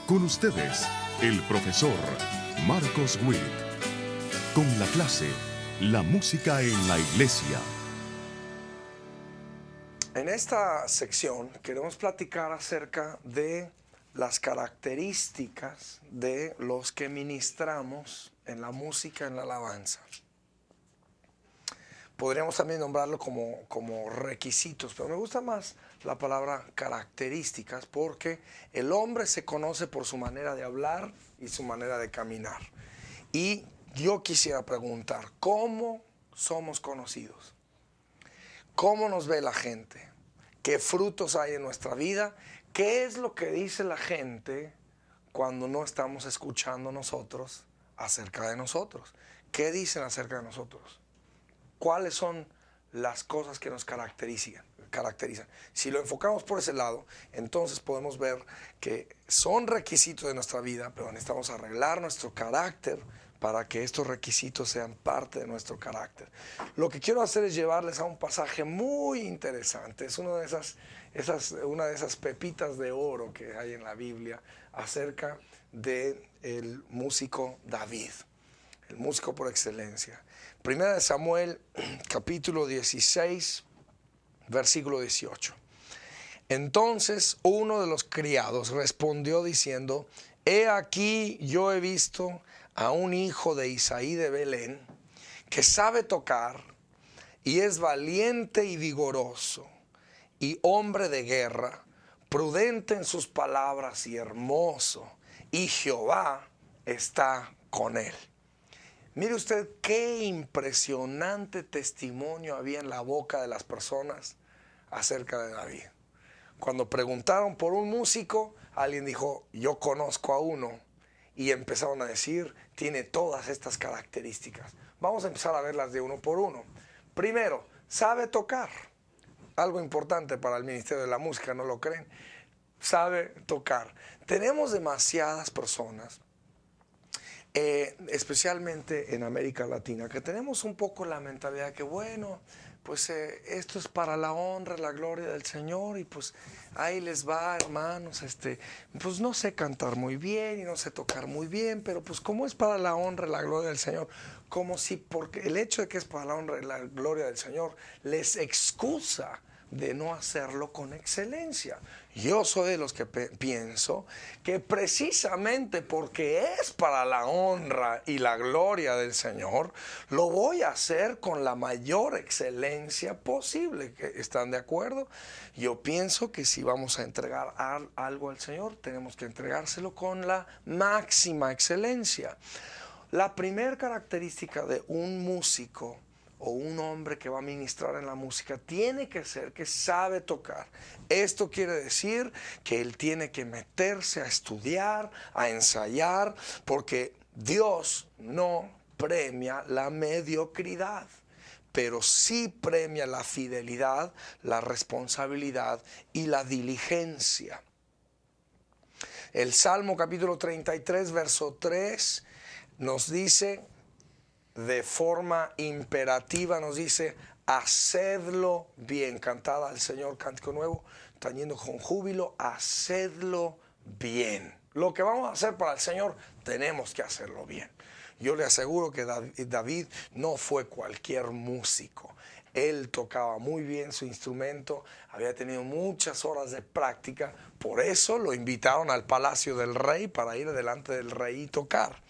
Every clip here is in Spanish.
Con ustedes, el profesor Marcos Witt. Con la clase La música en la iglesia. En esta sección queremos platicar acerca de las características de los que ministramos en la música, en la alabanza. Podríamos también nombrarlo como requisitos, pero me gusta más la palabra características porque el hombre se conoce por su manera de hablar y su manera de caminar. Y yo quisiera preguntar, ¿cómo somos conocidos? ¿Cómo nos ve la gente? ¿Qué frutos hay en nuestra vida? ¿Qué es lo que dice la gente cuando no estamos escuchando nosotros acerca de nosotros? ¿Qué dicen acerca de nosotros? ¿Cuáles son las cosas que nos caracterizan? Si lo enfocamos por ese lado, entonces podemos ver que son requisitos de nuestra vida, pero necesitamos arreglar nuestro carácter para que estos requisitos sean parte de nuestro carácter. Lo que quiero hacer es llevarles a un pasaje muy interesante. Es una de esas pepitas de oro que hay en la Biblia acerca del músico David, el músico por excelencia. Primera de Samuel, capítulo 16, versículo 18. Entonces uno de los criados respondió diciendo: He aquí, yo he visto a un hijo de Isaí de Belén que sabe tocar y es valiente y vigoroso y hombre de guerra, prudente en sus palabras y hermoso, y Jehová está con él. Mire usted qué impresionante testimonio había en la boca de las personas acerca de David. Cuando preguntaron por un músico, alguien dijo: yo conozco a uno, y empezaron a decir: tiene todas estas características. Vamos a empezar a verlas de uno por uno. Primero, sabe tocar. Algo importante para el ministerio de la música, ¿no lo creen? Sabe tocar. Tenemos demasiadas personas, especialmente en América Latina, que tenemos un poco la mentalidad que, bueno, pues esto es para la honra, la gloria del Señor, y pues ahí les va, hermanos, pues no sé cantar muy bien y no sé tocar muy bien, pero pues como es para la honra y la gloria del Señor, como si porque el hecho de que es para la honra y la gloria del Señor les excusa de no hacerlo con excelencia. Yo soy de los que pienso que precisamente porque es para la honra y la gloria del Señor, lo voy a hacer con la mayor excelencia posible. ¿Están de acuerdo? Yo pienso que si vamos a entregar algo al Señor, tenemos que entregárselo con la máxima excelencia. La primera característica de un músico o un hombre que va a ministrar en la música tiene que ser que sabe tocar. Esto quiere decir que él tiene que meterse a estudiar, a ensayar, porque Dios no premia la mediocridad, pero sí premia la fidelidad, la responsabilidad y la diligencia. El Salmo capítulo 33, verso 3 nos dice de forma imperativa, nos dice: hacedlo bien. Cantad al Señor cántico nuevo, tañendo con júbilo, hacedlo bien. Lo que vamos a hacer para el Señor, tenemos que hacerlo bien. Yo le aseguro que David no fue cualquier músico. Él tocaba muy bien su instrumento, había tenido muchas horas de práctica, por eso lo invitaron al palacio del rey para ir delante del rey y tocar.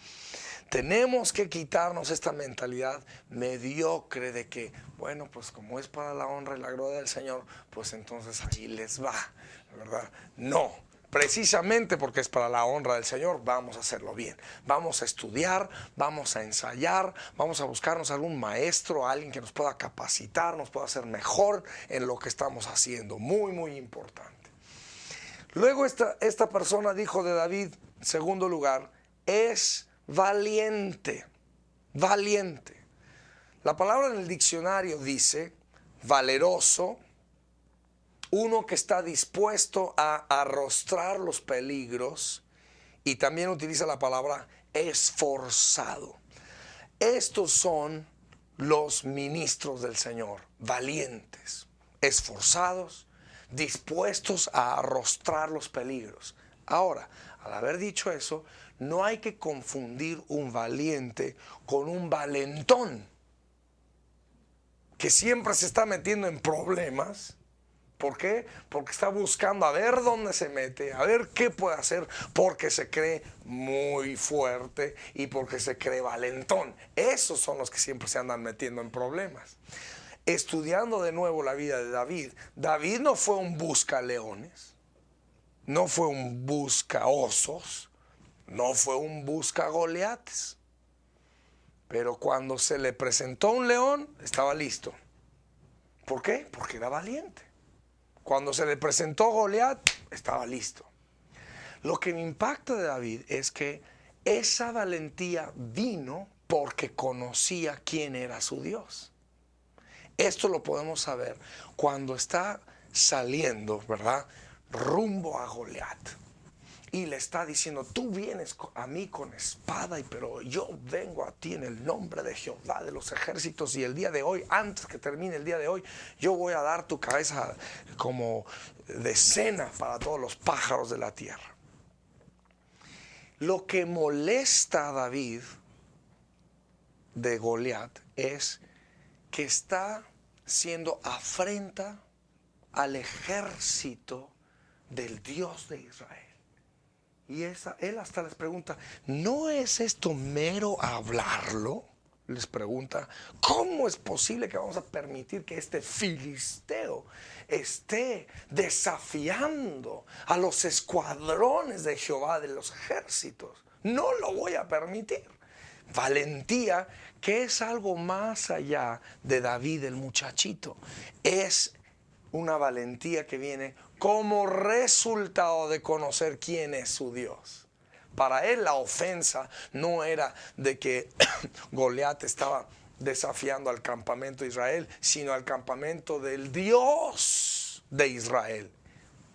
Tenemos que quitarnos esta mentalidad mediocre de que, bueno, pues como es para la honra y la gloria del Señor, pues entonces ahí les va, ¿verdad? No, precisamente porque es para la honra del Señor, vamos a hacerlo bien. Vamos a estudiar, vamos a ensayar, vamos a buscarnos algún maestro, alguien que nos pueda capacitar, nos pueda hacer mejor en lo que estamos haciendo. Muy, muy importante. Luego esta persona dijo de David, en segundo lugar, es valiente, valiente. La palabra en el diccionario dice valeroso, uno que está dispuesto a arrostrar los peligros, y también utiliza la palabra esforzado. Estos son los ministros del Señor, valientes, esforzados, dispuestos a arrostrar los peligros. Ahora, al haber dicho eso, no hay que confundir un valiente con un valentón que siempre se está metiendo en problemas. ¿Por qué? Porque está buscando a ver dónde se mete, a ver qué puede hacer, porque se cree muy fuerte y porque se cree valentón. Esos son los que siempre se andan metiendo en problemas. Estudiando de nuevo la vida de David, David no fue un busca leones, no fue un busca osos, no fue un busca Goliates. Pero cuando se le presentó un león, estaba listo. ¿Por qué? Porque era valiente. Cuando se le presentó Goliat, estaba listo. Lo que me impacta de David es que esa valentía vino porque conocía quién era su Dios. Esto lo podemos saber cuando está saliendo, ¿verdad?, rumbo a Goliat. Y le está diciendo, tú vienes a mí con espada, pero yo vengo a ti en el nombre de Jehová de los ejércitos. Y el día de hoy, antes que termine el día de hoy, yo voy a dar tu cabeza como de cena para todos los pájaros de la tierra. Lo que molesta a David de Goliat es que está siendo afrenta al ejército del Dios de Israel. Y él hasta les pregunta, ¿no es esto mero hablarlo? Les pregunta, ¿cómo es posible que vamos a permitir que este filisteo esté desafiando a los escuadrones de Jehová de los ejércitos? No lo voy a permitir. Valentía, que es algo más allá de David el muchachito. Es una valentía que viene como resultado de conocer quién es su Dios. Para él la ofensa no era de que Goliat estaba desafiando al campamento de Israel, sino al campamento del Dios de Israel.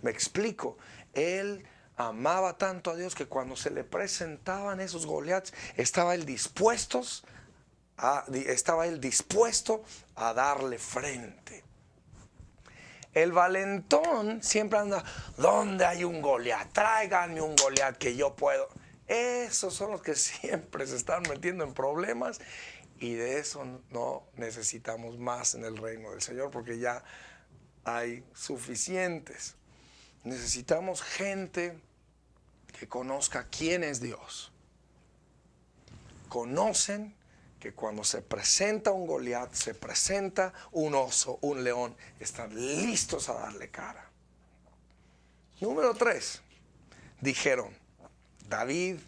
Me explico. Él amaba tanto a Dios que cuando se le presentaban esos Goliats, estaba él dispuesto a darle frente. El valentón siempre anda, ¿dónde hay un Goliat? Tráiganme un Goliat que yo puedo. Esos son los que siempre se están metiendo en problemas, y de eso no necesitamos más en el reino del Señor, porque ya hay suficientes. Necesitamos gente que conozca quién es Dios. Conocen que cuando se presenta un Goliat, se presenta un oso, un león, están listos a darle cara. Número 3, dijeron, David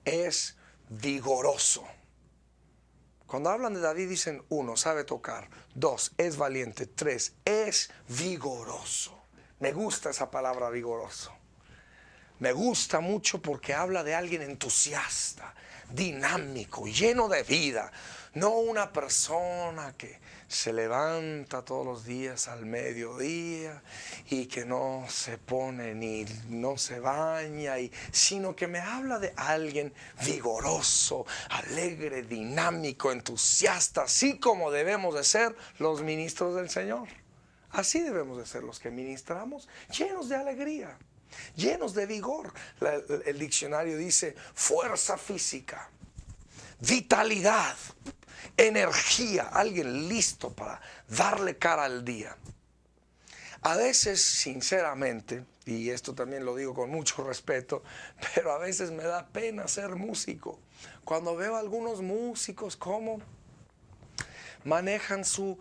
es vigoroso. Cuando hablan de David dicen 1, sabe tocar, 2, es valiente, 3, es vigoroso. Me gusta esa palabra vigoroso. Me gusta mucho porque habla de alguien entusiasta, dinámico, lleno de vida. No una persona que se levanta todos los días al mediodía y que no se pone ni no se baña, sino que me habla de alguien vigoroso, alegre, dinámico, entusiasta, así como debemos de ser los ministros del Señor. Así debemos de ser los que ministramos, llenos de alegría, llenos de vigor. El diccionario dice fuerza física, vitalidad, energía, alguien listo para darle cara al día. A veces, sinceramente, y esto también lo digo con mucho respeto, pero a veces me da pena ser músico. Cuando veo a algunos músicos cómo manejan su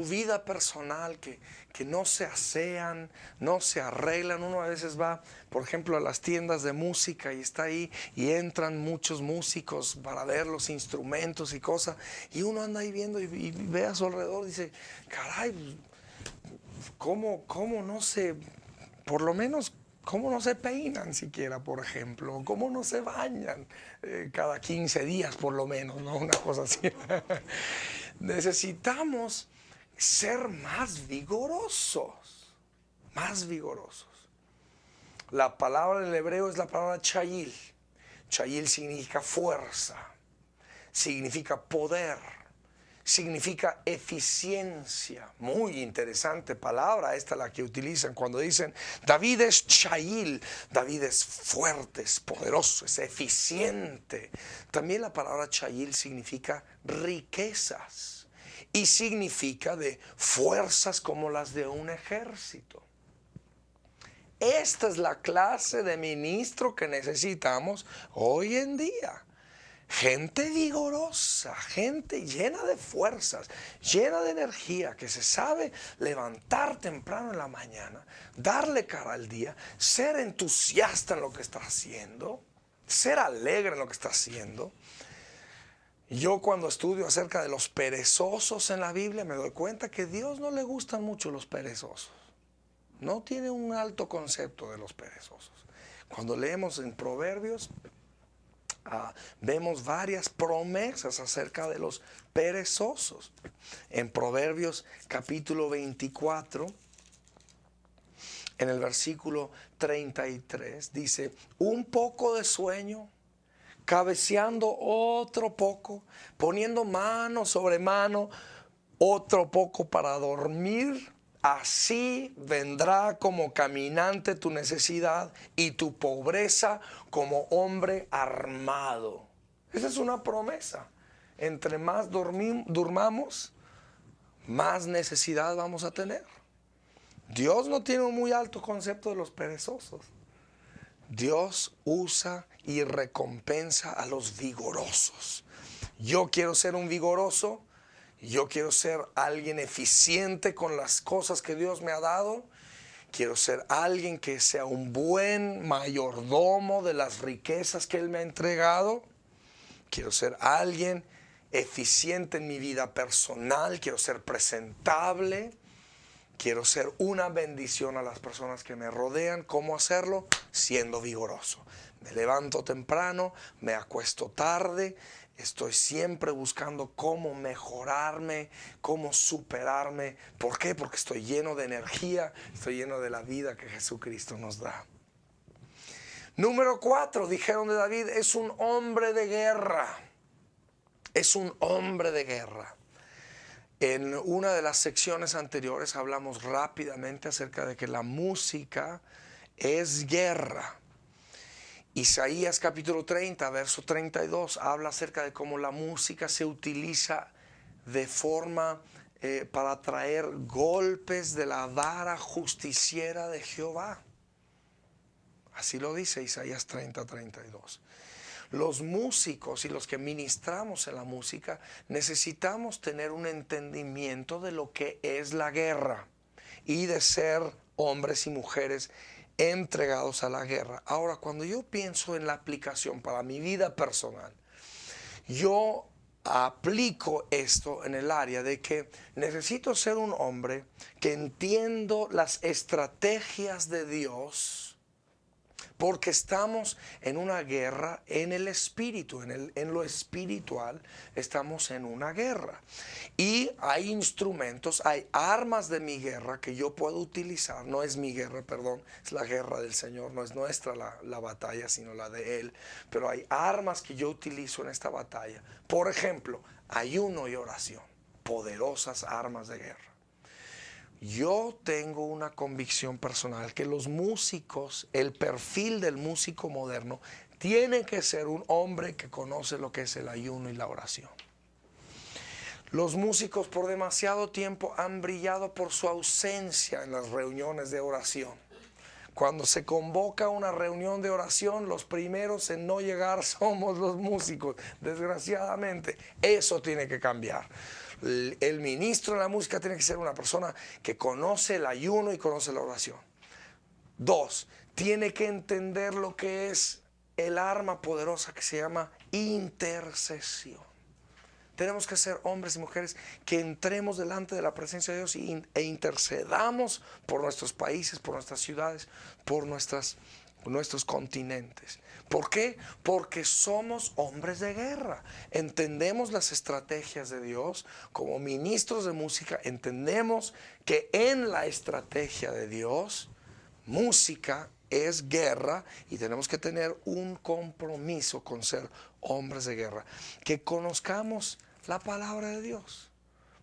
vida personal, que no se asean, no se arreglan. Uno a veces va, por ejemplo, a las tiendas de música y está ahí y entran muchos músicos para ver los instrumentos y cosas, y uno anda ahí viendo y ve a su alrededor y dice, caray, ¿cómo no se, por lo menos, cómo no se peinan siquiera, por ejemplo? ¿Cómo no se bañan cada 15 días por lo menos, ¿no? Una cosa así. Necesitamos ser más vigorosos, más vigorosos. La palabra en el hebreo es la palabra chayil. Chayil significa fuerza, significa poder, significa eficiencia. Muy interesante palabra esta la que utilizan cuando dicen David es Shail. David es fuerte, es poderoso, es eficiente. También la palabra Shail significa riquezas y significa de fuerzas como las de un ejército. Esta es la clase de ministro que necesitamos hoy en día. Gente vigorosa, gente llena de fuerzas, llena de energía, que se sabe levantar temprano en la mañana, darle cara al día, ser entusiasta en lo que está haciendo, ser alegre en lo que está haciendo. Yo cuando estudio acerca de los perezosos en la Biblia me doy cuenta que a Dios no le gustan mucho los perezosos. No tiene un alto concepto de los perezosos. Cuando leemos en Proverbios, vemos varias promesas acerca de los perezosos. En Proverbios capítulo 24, en el versículo 33, dice: un poco de sueño, cabeceando otro poco, poniendo mano sobre mano, otro poco para dormir. Así vendrá como caminante tu necesidad y tu pobreza como hombre armado. Esa es una promesa. Entre más durmamos, más necesidad vamos a tener. Dios no tiene un muy alto concepto de los perezosos. Dios usa y recompensa a los vigorosos. Yo quiero ser un vigoroso. Yo quiero ser alguien eficiente con las cosas que Dios me ha dado. Quiero ser alguien que sea un buen mayordomo de las riquezas que Él me ha entregado. Quiero ser alguien eficiente en mi vida personal. Quiero ser presentable. Quiero ser una bendición a las personas que me rodean. ¿Cómo hacerlo? Siendo vigoroso. Me levanto temprano, me acuesto tarde. Estoy siempre buscando cómo mejorarme, cómo superarme. ¿Por qué? Porque estoy lleno de energía, estoy lleno de la vida que Jesucristo nos da. Número 4, dijeron de David, es un hombre de guerra. Es un hombre de guerra. En una de las secciones anteriores hablamos rápidamente acerca de que la música es guerra. Isaías capítulo 30, verso 32, habla acerca de cómo la música se utiliza de forma para traer golpes de la vara justiciera de Jehová. Así lo dice Isaías 30, 32. Los músicos y los que ministramos en la música necesitamos tener un entendimiento de lo que es la guerra y de ser hombres y mujeres entregados a la guerra. Ahora, cuando yo pienso en la aplicación para mi vida personal, yo aplico esto en el área de que necesito ser un hombre que entiendo las estrategias de Dios, porque estamos en una guerra en el espíritu, en lo espiritual estamos en una guerra. Y hay instrumentos, hay armas de mi guerra que yo puedo utilizar. No es mi guerra, perdón, es la guerra del Señor, no es nuestra la batalla, sino la de Él. Pero hay armas que yo utilizo en esta batalla. Por ejemplo, ayuno y oración, poderosas armas de guerra. Yo tengo una convicción personal que los músicos, el perfil del músico moderno, tiene que ser un hombre que conoce lo que es el ayuno y la oración. Los músicos por demasiado tiempo han brillado por su ausencia en las reuniones de oración. Cuando se convoca una reunión de oración, los primeros en no llegar somos los músicos. Desgraciadamente, eso tiene que cambiar. El ministro de la música tiene que ser una persona que conoce el ayuno y conoce la oración. 2, tiene que entender lo que es el arma poderosa que se llama intercesión. Tenemos que ser hombres y mujeres que entremos delante de la presencia de Dios e intercedamos por nuestros países, por nuestras ciudades, por nuestros continentes. ¿Por qué? Porque somos hombres de guerra. Entendemos las estrategias de Dios. Como ministros de música, entendemos que en la estrategia de Dios, música es guerra y tenemos que tener un compromiso con ser hombres de guerra. Que conozcamos la palabra de Dios.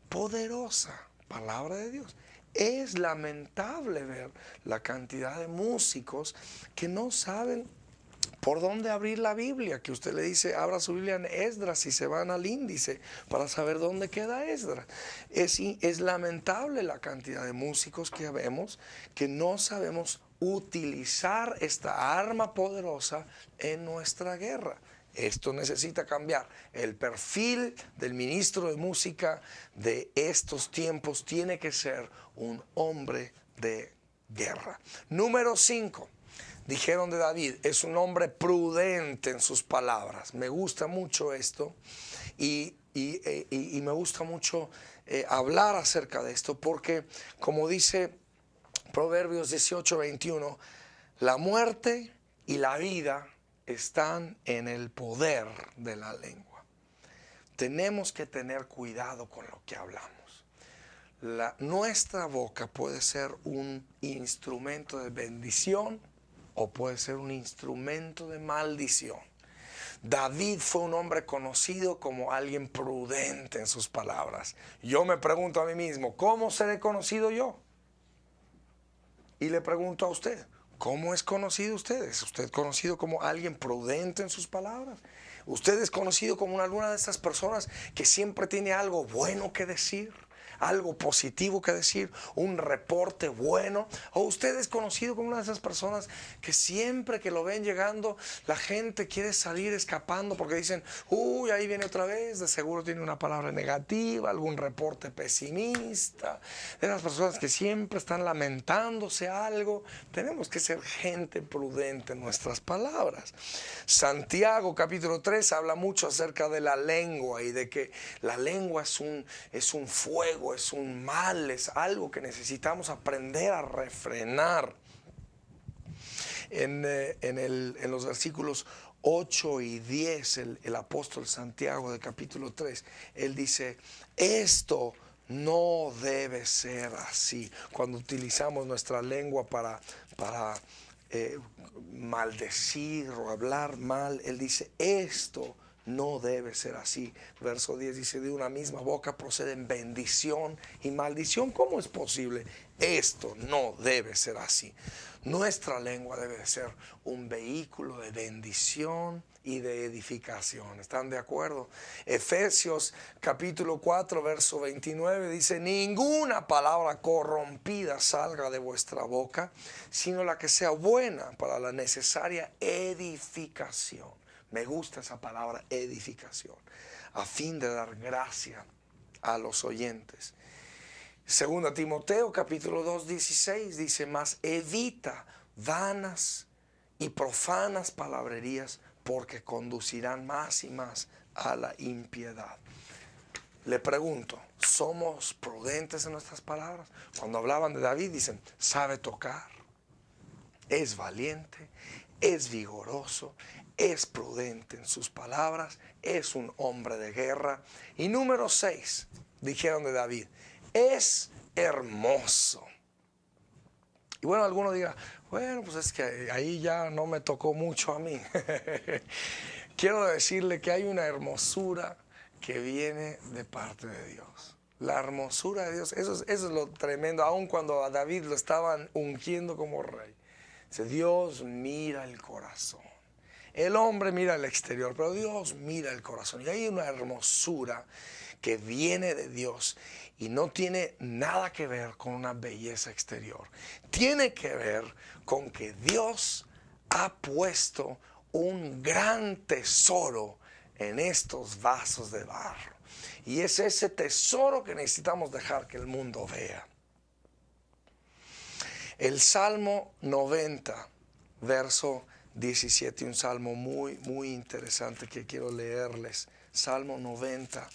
poderosa. Palabra de Dios. Es lamentable ver la cantidad de músicos que no saben por dónde abrir la Biblia, que usted le dice, abra su Biblia en Esdras y se van al índice para saber dónde queda Esdras. Es lamentable la cantidad de músicos que vemos que no sabemos utilizar esta arma poderosa en nuestra guerra. Esto necesita cambiar. El perfil del ministro de música de estos tiempos tiene que ser un hombre de guerra. Número 5. Dijeron de David, es un hombre prudente en sus palabras. Me gusta mucho esto y me gusta mucho hablar acerca de esto porque, como dice Proverbios 18:21, la muerte y la vida están en el poder de la lengua. Tenemos que tener cuidado con lo que hablamos. Nuestra boca puede ser un instrumento de bendición o puede ser un instrumento de maldición. David fue un hombre conocido como alguien prudente en sus palabras. Yo me pregunto a mí mismo, ¿cómo seré conocido yo? Y le pregunto a usted, ¿cómo es conocido usted? ¿Es usted conocido como alguien prudente en sus palabras? ¿Usted es conocido como alguna de estas personas que siempre tiene algo bueno que decir? Algo positivo que decir, un reporte bueno? ¿O usted es conocido como una de esas personas que siempre que lo ven llegando, la gente quiere salir escapando porque dicen, uy, ahí viene otra vez, de seguro tiene una palabra negativa, algún reporte pesimista? De las personas que siempre están lamentándose algo. Tenemos que ser gente prudente en nuestras palabras. Santiago capítulo 3 habla mucho acerca de la lengua y de que la lengua es un fuego, es un mal, es algo que necesitamos aprender a refrenar. En los versículos 8 y 10, el apóstol Santiago de capítulo 3, él dice, esto no debe ser así. Cuando utilizamos nuestra lengua para maldecir o hablar mal, él dice, esto no debe ser así. Verso 10 dice, de una misma boca proceden bendición y maldición. ¿Cómo es posible? Esto no debe ser así. Nuestra lengua debe ser un vehículo de bendición y de edificación. ¿Están de acuerdo? Efesios capítulo 4 verso 29 dice, ninguna palabra corrompida salga de vuestra boca, sino la que sea buena para la necesaria edificación. Me gusta esa palabra, edificación, a fin de dar gracia a los oyentes. Segunda Timoteo capítulo 2:16 dice, mas evita vanas y profanas palabrerías, porque conducirán más y más a la impiedad. Le pregunto, ¿somos prudentes en nuestras palabras? Cuando hablaban de David dicen, sabe tocar, es valiente, es vigoroso, es prudente en sus palabras, es un hombre de guerra. Y número 6, dijeron de David, es hermoso. Y bueno, alguno dirá, bueno, pues es que ahí ya no me tocó mucho a mí. Quiero decirle que hay una hermosura que viene de parte de Dios. La hermosura de Dios, eso es lo tremendo, aun cuando a David lo estaban ungiendo como rey. Dice, Dios mira el corazón. El hombre mira el exterior, pero Dios mira el corazón. Y hay una hermosura que viene de Dios y no tiene nada que ver con una belleza exterior. Tiene que ver con que Dios ha puesto un gran tesoro en estos vasos de barro. Y es ese tesoro que necesitamos dejar que el mundo vea. El Salmo 90, verso 17, un salmo muy, muy interesante que quiero leerles. Salmo 90,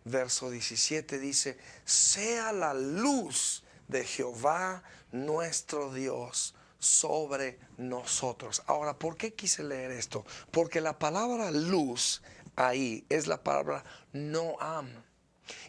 verso 17 dice, sea la luz de Jehová nuestro Dios sobre nosotros. Ahora, ¿por qué quise leer esto? Porque la palabra luz ahí es la palabra Noam.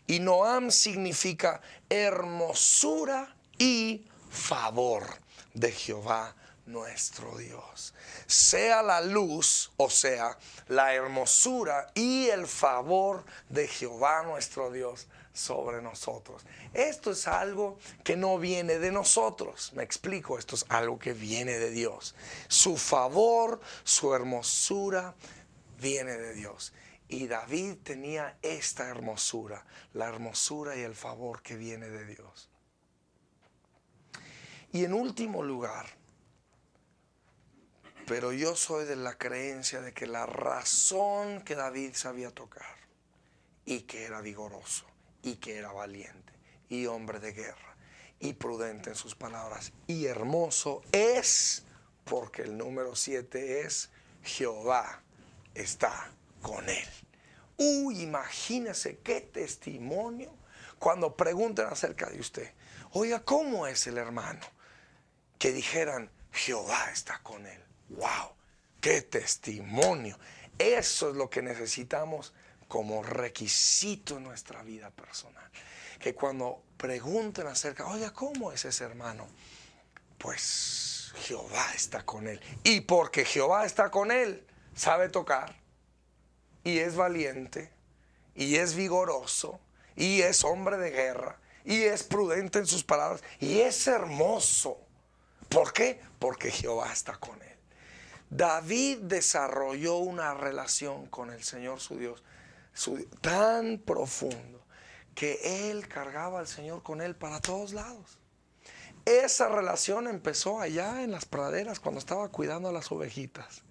Y Noam significa hermosura y favor de Jehová nuestro Dios. Sea la luz, o sea, la hermosura y el favor de Jehová nuestro Dios sobre nosotros. Esto es algo que no viene de nosotros. Me explico, esto es algo que viene de Dios. Su favor, su hermosura viene de Dios. Y David tenía esta hermosura, la hermosura y el favor que viene de Dios. Y en último lugar, pero yo soy de la creencia de que la razón que David sabía tocar, y que era vigoroso, y que era valiente, y hombre de guerra, y prudente en sus palabras, y hermoso, es porque el número 7 es Jehová está con él. Imagínese qué testimonio cuando pregunten acerca de usted. Oiga, ¿cómo es el hermano? Que dijeran, Jehová está con él. ¡Wow! ¡Qué testimonio! Eso es lo que necesitamos como requisito en nuestra vida personal. Que cuando pregunten acerca, oiga, ¿cómo es ese hermano? Pues Jehová está con él. Y porque Jehová está con él, sabe tocar, y es valiente, y es vigoroso, y es hombre de guerra, y es prudente en sus palabras, y es hermoso. ¿Por qué? Porque Jehová está con él. David desarrolló una relación con el Señor su Dios tan profundo que él cargaba al Señor con él para todos lados. Esa relación empezó allá en las praderas cuando estaba cuidando a las ovejitas.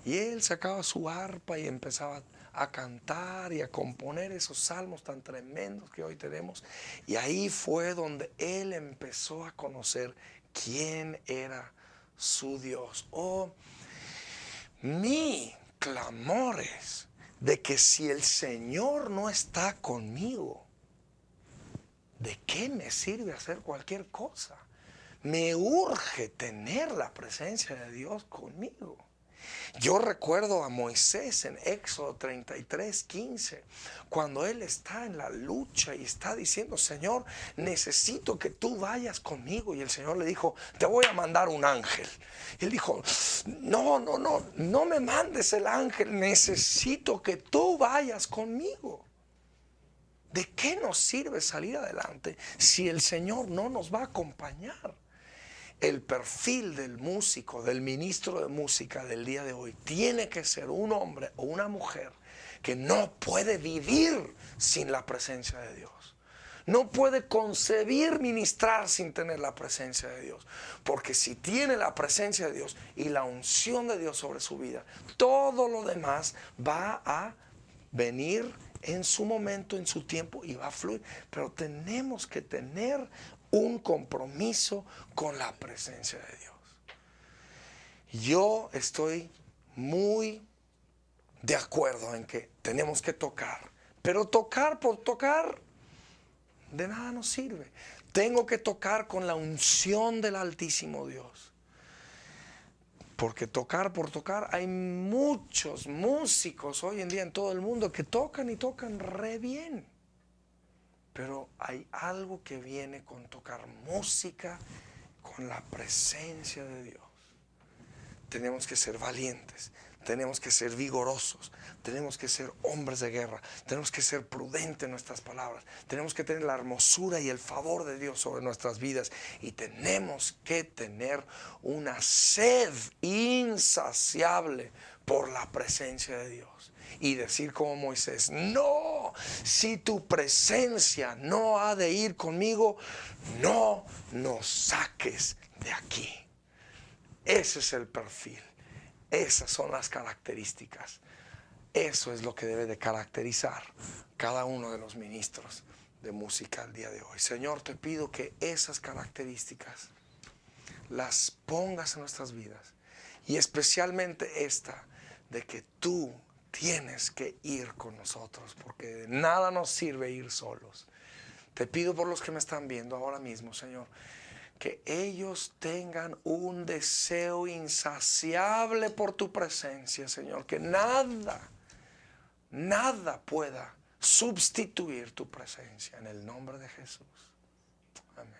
Y él sacaba su arpa y empezaba a cantar y a componer esos salmos tan tremendos que hoy tenemos. Y ahí fue donde él empezó a conocer quién era su Dios. Mi clamor es de que si el Señor no está conmigo, ¿de qué me sirve hacer cualquier cosa? Me urge tener la presencia de Dios conmigo. Yo recuerdo a Moisés en Éxodo 33:15, cuando él está en la lucha y está diciendo, Señor, necesito que tú vayas conmigo. Y el Señor le dijo, te voy a mandar un ángel. Y él dijo, no me mandes el ángel, necesito que tú vayas conmigo. ¿De qué nos sirve salir adelante si el Señor no nos va a acompañar? El perfil del músico, del ministro de música del día de hoy, tiene que ser un hombre o una mujer que no puede vivir sin la presencia de Dios. No puede concebir ministrar sin tener la presencia de Dios. Porque si tiene la presencia de Dios y la unción de Dios sobre su vida, todo lo demás va a venir en su momento, en su tiempo, y va a fluir. Pero tenemos que tener un compromiso con la presencia de Dios. Yo estoy muy de acuerdo en que tenemos que tocar, pero tocar por tocar de nada nos sirve. Tengo que tocar con la unción del Altísimo Dios. Porque tocar por tocar, hay muchos músicos hoy en día en todo el mundo que tocan y tocan re bien. Pero hay algo que viene con tocar música, con la presencia de Dios. Tenemos que ser valientes, tenemos que ser vigorosos, tenemos que ser hombres de guerra, tenemos que ser prudentes en nuestras palabras, tenemos que tener la hermosura y el favor de Dios sobre nuestras vidas, y tenemos que tener una sed insaciable por la presencia de Dios. Y decir como Moisés, no, si tu presencia no ha de ir conmigo, no nos saques de aquí. Ese es el perfil, esas son las características. Eso es lo que debe de caracterizar cada uno de los ministros de música el día de hoy. Señor, te pido que esas características las pongas en nuestras vidas, y especialmente esta de que tú tienes que ir con nosotros, porque de nada nos sirve ir solos. Te pido por los que me están viendo ahora mismo, Señor, que ellos tengan un deseo insaciable por tu presencia, Señor, que nada pueda sustituir tu presencia, en el nombre de Jesús. Amén.